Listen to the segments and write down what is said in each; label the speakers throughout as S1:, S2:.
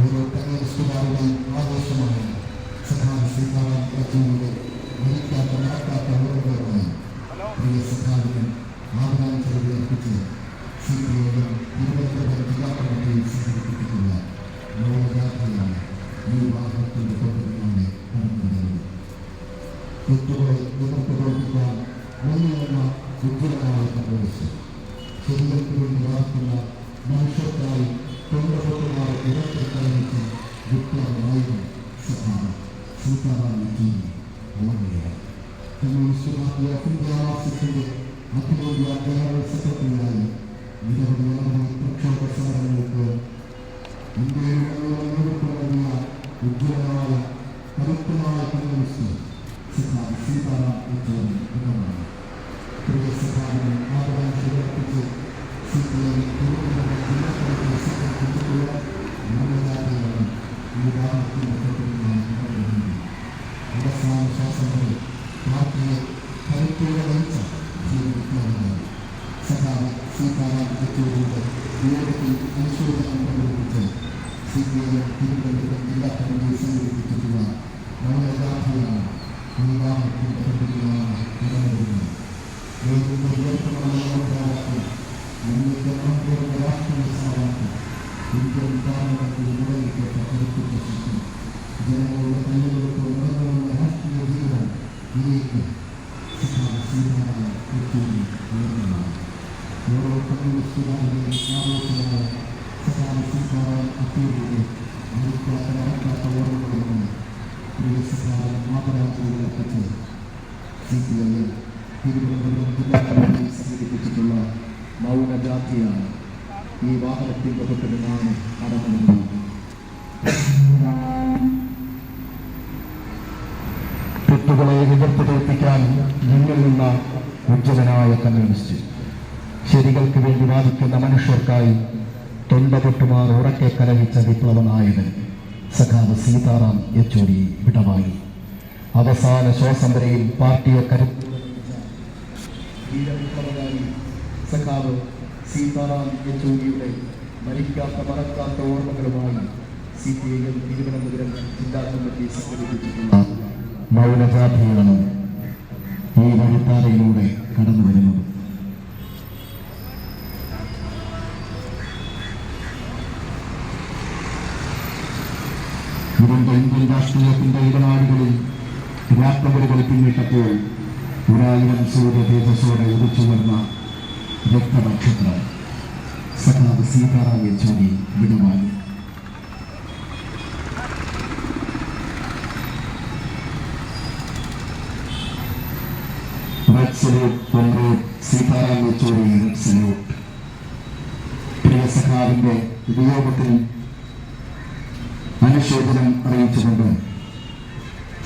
S1: ഓരോ കമ്മ്യൂണിസ്റ്റുകാരുടെയും ആഘോഷമാണ് സഖാവ് സീതാറാം യെച്ചൂരിയുടെ മരിക്കാത്ത മറക്കാത്ത ഓർമ്മകളുമായി പ്രിയ സഖാവിനെ ആദരാഞ്ജലി അർപ്പിച്ച് CPIM തിരുവനന്തപുരം ജില്ലാ കമ്മിറ്റിയിൽ സംഘടിപ്പിച്ചിട്ടുള്ള ലോകയാത്രയാണ് ഈ വാഹനത്തിന്റെ തൊട്ടുപിന്നാലെ നടന്നുവരുന്നത്. തെറ്റുകളെ നിവർത്തിക്കാൻ മുന്നിലുള്ള ഉജ്ജ്വലമായ കമ്മ്യൂണിസ്റ്റ് ശരീരത്തിന് വേണ്ടി വാർക്കുന്ന മനുഷ്യർക്കായി തൊഴിലുറപ്പുകാർ ഇടത്തിൽക്കലവിച്ച് വിപ്ലവമായിരുന്നു സഖാവ് സീതാറാം യെച്ചൂരി ഓർമ്മയാണ്. കമ്മ്യൂണിസ്റ്റ് പാർട്ടി ഓഫ് ഇന്ത്യ മാർക്സിസ്റ്റിന്റെ അഖിലേന്ത്യാ ജനറൽ സെക്രട്ടറിയായി നിരവധി പ്രക്ഷോഭ സമരങ്ങൾക്ക് ഇന്ത്യയിൽ നേതൃത്വം നൽകിയ ഉജ്ജ്വലമായ കരുത്തമായ കമ്മ്യൂണിസ്റ്റ് സഖാവ് സീതാറാം യെച്ചൂരി എന്നതാണ്. പ്രിയ സഖാവിനെ ആദരാഞ്ജലി അർപ്പിച്ച് CPIM തിരുവനന്തപുരം ജില്ലാ കമ്മിറ്റി സംഘടിപ്പിച്ചിട്ടുള്ള ലോകയാത്രയാണ് ഈ വാഹനത്തിന്റെ തൊട്ടുപിന്നാലെ നടന്നുവരുന്നത്. അവസാന ശ്വാസം വരെ പാർട്ടിയെ കരുത്തോടെ നയിച്ച വിപ്ലവമായി സഖാവ് സീതാറാം യെച്ചൂരിയുടെ വിയോഗത്തിൽ അനുശോചനം പ്രകടിപ്പിച്ച് CPIM തിരുവനന്തപുരം ജില്ലാ കമ്മിറ്റി സംഘടിപ്പിച്ചിട്ടുള്ള ലോകയാത്രയാണ് ഈ വാഹനത്തിന്റെ തൊട്ടുപിന്നാലെ നടന്നുവരുന്നത്. നമ്മളുടെ ആന്തരിക രാഷ്ട്രീയ സ്ഥാപനത്തിൽ ഇന്ത്യൻ പാർലമെന്റിൽ നിലനിൽക്കുന്ന കരുത്തുറ്റ ശക്തി ജനങ്ങളുടെ കൈകളിലേക്ക് ഉയർന്നുള്ള രാഷ്ട്രീയ ജീവിതം ഇതിലേക്ക് സഖാവ് സീതാറാം യെച്ചൂരി ഉയർന്നതാണ്. ഓരോ കമ്മ്യൂണിസ്റ്റുകാരുടെയും ആഘോഷമായ സഖാവ് സീതാറാം യെച്ചൂരിയുടെ മരിക്കാത്ത മറക്കാത്ത ഓർമ്മകളുമായി പ്രിയ സഖാവ് ആദരാഞ്ജലി അർപ്പിച്ച് CPIM തിരുവനന്തപുരം ജില്ലാ കമ്മിറ്റി സംഘടിപ്പിച്ചിട്ടുള്ള മൗനജാഥയാണ് ഈ വാഹനത്തിന്റെ തൊട്ടുപിന്നാലെ നടന്നത്. തെറ്റുകളെ എതിർത്തുതോൽപ്പിക്കാൻ മുന്നിൽ നിന്ന ഉജ്ജ്വലനായ കമ്മ്യൂണിസ്റ്റ് ശരികൾക്ക് വേണ്ടി വാദിക്കുന്ന മനുഷ്യർക്കായി തൊണ്ടപൊട്ടുമാർ ഉറക്കെ കലഹിച്ച വിപ്ലവനായകൻ സഖാവ് സീതാറാം യെച്ചൂരി വിടവാങ്ങി. അവസാന ശ്വാസം വരെയിൽ പാർട്ടിയെ സഖാവ് സീതാറാം യെച്ചൂരിയുടെ മരിക്കാത്ത മറക്കാത്ത ഓർമ്മകളുമായി CPIM തിരുവനന്തപുരം ജില്ലാ കമ്മിറ്റി സംഘടിപ്പിച്ചിട്ടുള്ള മൗനജാഥയാണ് ഈ വഴിത്താരയിലൂടെ കടന്നു വരുന്നത്. ഇതിന്റെ ഇന്ത്യൻ രാഷ്ട്രീയത്തിന്റെ ഇടനാടുകളിൽ രാത്രികൾ പിന്നിട്ടപ്പോൾ 1000 സൂര്യ തേജസ്സോടെ ഉദിച്ചുവരുന്ന രക്തനക്ഷത്രം സഖാവ് സീതാറാം യെച്ചൂരി വിടവാങ്ങി. Red salute comrade Sitaram Yechury red salute. പ്രിയ സഖാവിന്റെ വിയോഗത്തിൽ അനുശോചനം അറിയിച്ചുകൊണ്ട്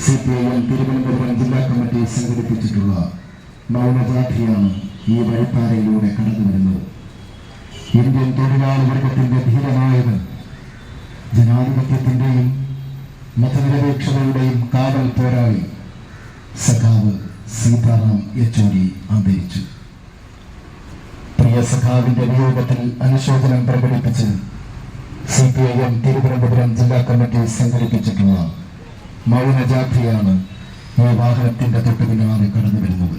S1: CPIM തിരുവനന്തപുരം ജില്ലാ കമ്മിറ്റി സംഘടിപ്പിച്ചിട്ടുള്ള മൗനജാഥയാണ് ഈ വഴിത്താരയിലൂടെ കടന്നു വരുന്നത്. ഇന്ത്യൻ തൊഴിലാളി വർഗത്തിന്റെ ധീരനായകൻ, ജനാധിപത്യത്തിന്റെയും മതനിരപേക്ഷതയുടെയും കാവൽ പോരാളി സഖാവ് സീതാറാം യെച്ചൂരി അന്തരിച്ചു. പ്രിയ സഖാവിന്റെ വിയോഗത്തിൽ അനുശോചനം പ്രകടിപ്പിച്ച് CPIM തിരുവനന്തപുരം ജില്ലാ കമ്മിറ്റി സംഘടിപ്പിച്ചിട്ടുള്ള മൗനജാഥയാണ് ഈ വാഹനത്തിന്റെ തൊട്ടുപിന്നാലെ കടന്നു വരുന്നത്.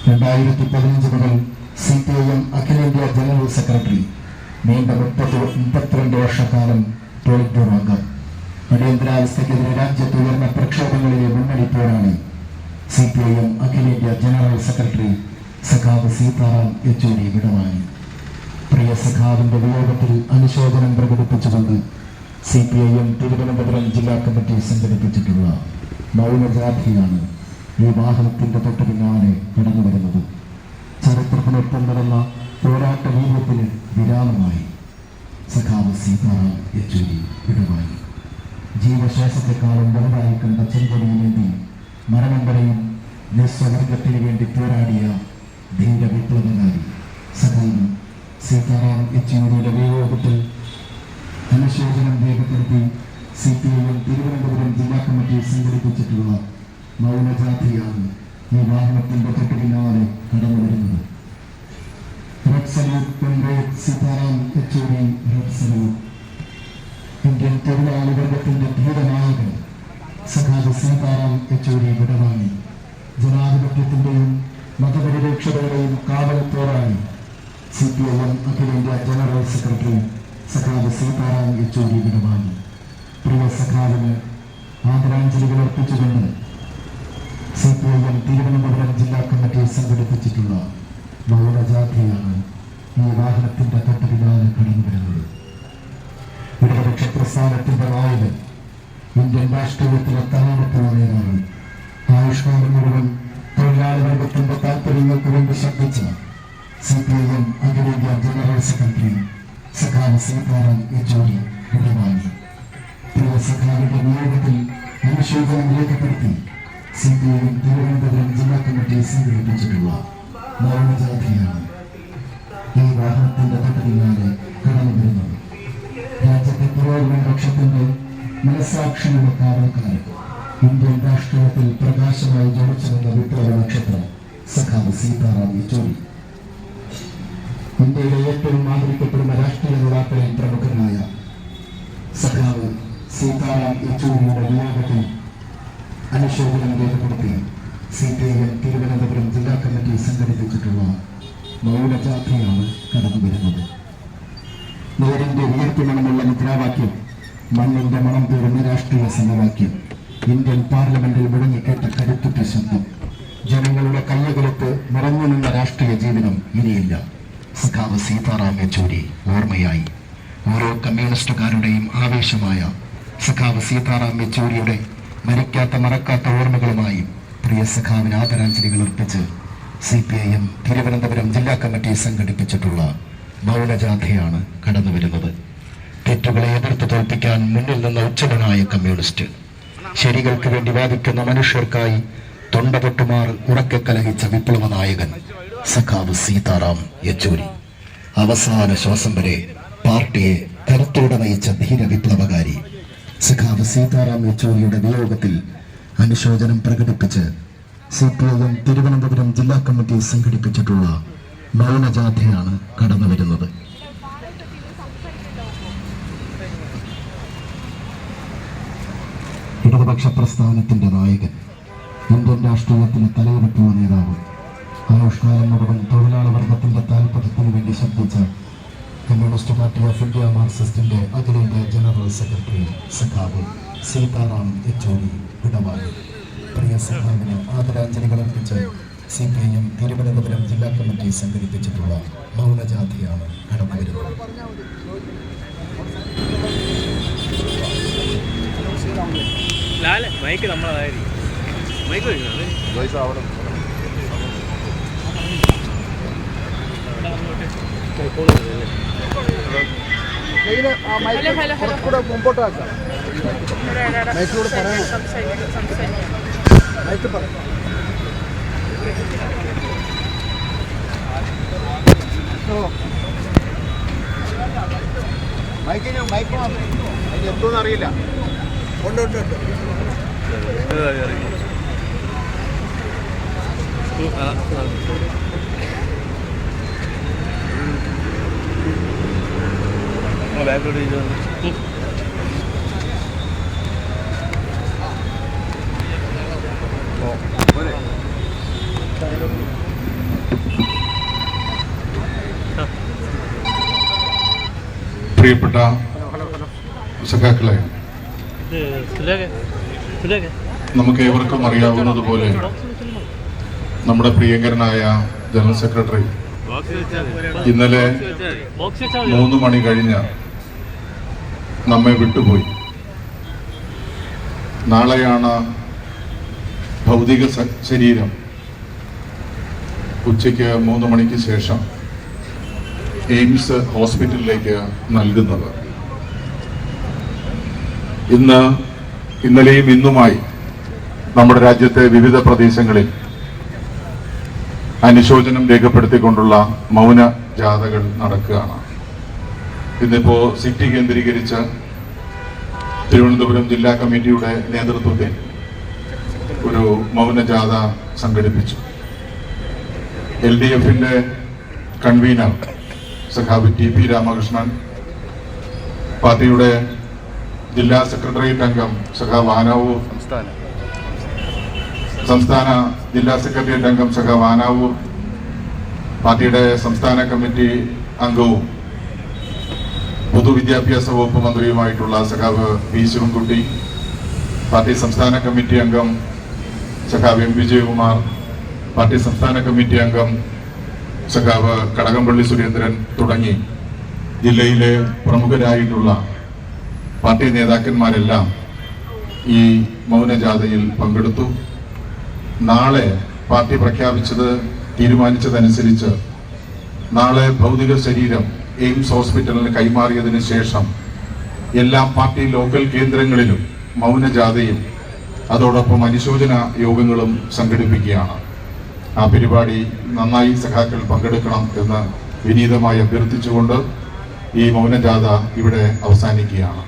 S1: 2015 മുതൽ CPIM അഖിലേന്ത്യാ ജനറൽ സെക്രട്ടറി, നീണ്ട 32 വർഷക്കാലം പോളിറ്റ് ബ്യൂറോ അംഗം, അടിയന്തരാവസ്ഥയ്ക്കെതിരെ രാജ്യത്ത് ഉയർന്ന പ്രക്ഷോഭങ്ങളിലെ മുന്നണി പോരാളി, CPIM അഖിലേന്ത്യാ ജനറൽ സെക്രട്ടറി സഖാവ് സീതാറാം യെച്ചൂരി വിടവാങ്ങി. പ്രിയ സഖാവിന്റെ വിയോഗത്തിൽ അനുശോചനം പ്രകടിപ്പിച്ചുകൊണ്ട് CPIM തിരുവനന്തപുരം ജില്ലാ കമ്മിറ്റി സംഘടിപ്പിച്ചിട്ടുള്ള മൗനജാഥയാണ് ഈ വാഹനത്തിന്റെ തൊട്ടുപിന്നാലെ കടന്നു വരുന്നത്. ചരിത്രത്തിനൊപ്പം നടന്ന പോരാട്ട വീര്യത്തിന് വിരാമമായി സഖാവ് സീതാറാം യെച്ചൂരി വിടവാങ്ങി. ജീവശേഷത്തെക്കാളും വലുതായി കണ്ട ചെങ്കൊടിയിലേന്തി മരണം വരെയും നിസ്വവർഗത്തിന് വേണ്ടി പോരാടിയ ധീര വിപ്ലവകാരി സഖാവ് സീതാറാം യെച്ചൂരിയുടെ വിയോഗത്തിൽ അനുശോചനം രേഖപ്പെടുത്തി CPIM തിരുവനന്തപുരം ജില്ലാ കമ്മിറ്റി സംഘടിപ്പിച്ചിട്ടുള്ള മൗനജാഥയാണ് ഈ വാഹനത്തിന്റെ തൊട്ടു പിന്നാലെ കടന്നു വരുന്നത്. Red salute comrade Sitaram Yechury. Red salute. Indian തൊഴിലാളി വർഗത്തിന്റെ ധീരനായകൻ സഖാവ് സീതാറാം യെച്ചൂരി വിടവാങ്ങി. ജനാധിപത്യത്തിന്റെയും മതപരിരക്ഷയുടെയും കാവൽ പോരാളി CPIM അഖിലേന്ത്യാ ജനറൽ സെക്രട്ടറി സഖാവ് സീതാറാം യെച്ചൂരി വിടവാങ്ങി. പ്രിയ സഖാവിന് ആദരാഞ്ജലികൾ അർപ്പിച്ചുകൊണ്ട് CPIM തിരുവനന്തപുരം ജില്ലാ കമ്മിറ്റി സംഘടിപ്പിച്ചിട്ടുള്ള മൗനജാഥയാണ് ഈ വാഹനത്തിന്റെ തൊട്ടു പിന്നാലെ കടന്നു വരുന്നത്. ഇടതുപക്ഷ പ്രസ്ഥാനത്തിന്റെ നായകൻ, ഇന്ത്യൻ രാഷ്ട്രീയത്തിലെ തലമുറക്കുള്ള നേതാവ്, ആയുഷ്കാലം മുഴുവൻ തൊഴിലാളി വർഗത്തിന്റെ താല്പര്യങ്ങൾക്ക് വേണ്ടി ശബ്ദിച്ച CPIM അഖിലേന്ത്യാ ജനറൽ സെക്രട്ടറി സഖാവ് സീതാറാം യെച്ചൂരി വിടവാങ്ങി. പ്രിയ സഖാവിന്റെ വിയോഗത്തിൽ അനുശോചനം രേഖപ്പെടുത്തി CPIM തിരുവനന്തപുരം ജില്ലാ കമ്മിറ്റി സംഘടിപ്പിച്ചിട്ടുള്ള മൗനജാഥയാണ് ഈ വാഹനത്തിന്റെ തൊട്ടു പിന്നാലെ കടന്നു വരുന്നത്. രാജ്യത്തെ പുരോഗമനപക്ഷത്തിന്റെ മനസാക്ഷിയുടെ കാവൽക്കാരൻ, ഇന്ത്യൻ രാഷ്ട്രീയത്തിൽ പ്രകാശമായി ജ്വലിച്ചിരുന്ന വിപ്ലവ നക്ഷത്രം സഖാവ് സീതാറാം യെച്ചൂരി. ഇന്ത്യയിലെ ഏറ്റവും ആദരിക്കപ്പെടുന്ന രാഷ്ട്രീയ നേതാക്കളിൽ പ്രമുഖനായ സഖാവ് സീതാറാം യെച്ചൂരിയുടെ വിയോഗത്തിൽ അനുശോചനം രേഖപ്പെടുത്തി CPIM തിരുവനന്തപുരം ജില്ലാ കമ്മിറ്റി സംഘടിപ്പിച്ചിട്ടുള്ള മൗനജാഥയാണ് കടന്നു വരുന്നത്. നേരിന്റെ ഉയർത്തിമണമുള്ള മുദ്രാവാക്യം, മണ്ണിന്റെ മണം പേറുന്ന രാഷ്ട്രീയ സമവാക്യം, ഇന്ത്യൻ പാർലമെന്റിൽ മുഴങ്ങിക്കേട്ട കരുത്തുറ്റ ശബ്ദം, ജനങ്ങളുടെ കയ്യകലത്ത് നിറഞ്ഞു നിന്ന രാഷ്ട്രീയ ജീവിതം ഇനിയില്ല. സഖാവ് സീതാറാം യെച്ചൂരി ഓർമ്മയായി. ഓരോ കമ്മ്യൂണിസ്റ്റുകാരുടെയും ആവേശമായ സഖാവ് സീതാറാം യെച്ചൂരിയുടെ മരിക്കാത്ത മറക്കാത്ത ഓർമ്മകളുമായി പ്രിയ സഖാവിന് ആദരാഞ്ജലികൾ അർപ്പിച്ച് CPIM തിരുവനന്തപുരം ജില്ലാ കമ്മിറ്റി സംഘടിപ്പിച്ചിട്ടുള്ള മൗനജാഥയാണ് കടന്നു വരുന്നത്. തെറ്റുകളെ എതിർത്ത് തോൽപ്പിക്കാൻ മുന്നിൽ നിന്ന ഉച്ചടനായ കമ്മ്യൂണിസ്റ്റ്, ശരികൾക്ക് വേണ്ടി വാദിക്കുന്ന മനുഷ്യർക്കായി തൊണ്ടപൊട്ടുമാർ ഉറക്കെ കലഹിച്ച വിപ്ലവ നായകൻ സഖാവ് സീതാറാം യെച്ചൂരി. അവസാന ശ്വാസം വരെ പാർട്ടിയെ കരുത്തോടെ നയിച്ച ധീര വിപ്ലവകാരി സഖാവ് സീതാറാം യെച്ചൂരിയുടെ വിയോഗത്തിൽ അനുശോചനം പ്രകടിപ്പിച്ച് CPIM തിരുവനന്തപുരം ജില്ലാ കമ്മിറ്റി സംഘടിപ്പിച്ചിട്ടുള്ള മൗനജാഥയാണ് കടന്നു വരുന്നത്. ഇടതുപക്ഷ പ്രസ്ഥാനത്തിന്റെ നായകൻ, ഇന്ത്യൻ രാഷ്ട്രീയത്തിന് തലയെടുപ്പുള്ള നേതാവ്, ആയുഷ്കാലം മുഴുവൻ തൊഴിലാളി വർഗത്തിന്റെ താൽപര്യത്തിന് വേണ്ടി ശബ്ദിച്ച കമ്മ്യൂണിസ്റ്റ് പാർട്ടി ഓഫ് ഇന്ത്യ മാർക്സിസ്റ്റിന്റെ അഖിലേന്ത്യാ ജനറൽ സെക്രട്ടറി സഖാവ് സീതാറാം യെച്ചൂരി വിടവാങ്ങി. പ്രിയ സഖാവിന് ആദരാഞ്ജലികൾ അർപ്പിച്ച് CPIM തിരുവനന്തപുരം ജില്ലാ കമ്മിറ്റി സംഘടിപ്പിച്ചിട്ടുള്ള മൗനജാഥയാണ് കടന്നു വരുന്നത്.
S2: മുമ്പോട്ട് വെക്കാം. മൈക്ക് എന്തോന്ന് അറിയില്ല. ഉണ്ട്
S3: പ്രിയപ്പെട്ട സഖാക്കളെ, നമുക്ക് ഏവർക്കും അറിയാവുന്നതുപോലെ നമ്മുടെ പ്രിയങ്കരനായ ജനറൽ സെക്രട്ടറി ഇന്നലെ 3 മണി കഴിഞ്ഞ് നമ്മെ വിട്ടുപോയി. നാളെയാണ് ഭൗതിക ശരീരം ഉച്ചയ്ക്ക് 3 മണിക്ക് ശേഷം എയിംസ് ഹോസ്പിറ്റലിലേക്ക് നൽകുന്നത്. ഇന്ന് ഇന്നലെയും ഇന്നുമായി നമ്മുടെ രാജ്യത്തെ വിവിധ പ്രദേശങ്ങളിൽ അനുശോചനം രേഖപ്പെടുത്തിക്കൊണ്ടുള്ള മൗന ജാഥകൾ നടക്കുകയാണ്. ഇന്നിപ്പോ സിറ്റി കേന്ദ്രീകരിച്ച് തിരുവനന്തപുരം ജില്ലാ കമ്മിറ്റിയുടെ നേതൃത്വത്തിൽ ഒരു മൗന ജാഥ സംഘടിപ്പിച്ചു. LDF-ന്റെ കൺവീനർ സഖാവ് TP രാമകൃഷ്ണൻ, പാർട്ടിയുടെ ജില്ലാ സെക്രട്ടേറിയറ്റ് അംഗം സഖാവ് ആനാവൂർ, സംസ്ഥാന ജില്ലാ സെക്രട്ടേറിയറ്റ് അംഗം സഖാവ് ആനാവൂർ, പാർട്ടിയുടെ സംസ്ഥാന കമ്മിറ്റി അംഗവും പൊതുവിദ്യാഭ്യാസ വകുപ്പ് മന്ത്രിയുമായിട്ടുള്ള സഖാവ് V ശിവൻകുട്ടി, പാർട്ടി സംസ്ഥാന കമ്മിറ്റി അംഗം സഖാവ് M വിജയകുമാർ, പാർട്ടി സംസ്ഥാന കമ്മിറ്റി അംഗം സഖാവ് കടകംപള്ളി സുരേന്ദ്രൻ തുടങ്ങി ജില്ലയിലെ പ്രമുഖരായിട്ടുള്ള പാർട്ടി നേതാക്കന്മാരെല്ലാം ഈ മൗനജാഥയിൽ പങ്കെടുത്തു. നാളെ പാർട്ടി തീരുമാനിച്ചതനുസരിച്ച് നാളെ ഭൗതിക ശരീരം എയിംസ് ഹോസ്പിറ്റലിന് കൈമാറിയതിനു ശേഷം എല്ലാ പാർട്ടി ലോക്കൽ കേന്ദ്രങ്ങളിലും മൗനജാഥയും അതോടൊപ്പം അനുശോചന യോഗങ്ങളും സംഘടിപ്പിക്കുകയാണ്. ആ പരിപാടി നന്നായി സഖാക്കൾ പങ്കെടുക്കണം എന്ന് വിനീതമായി അഭ്യർത്ഥിച്ചുകൊണ്ട് ഈ മൗനജാഥ ഇവിടെ അവസാനിക്കുകയാണ്.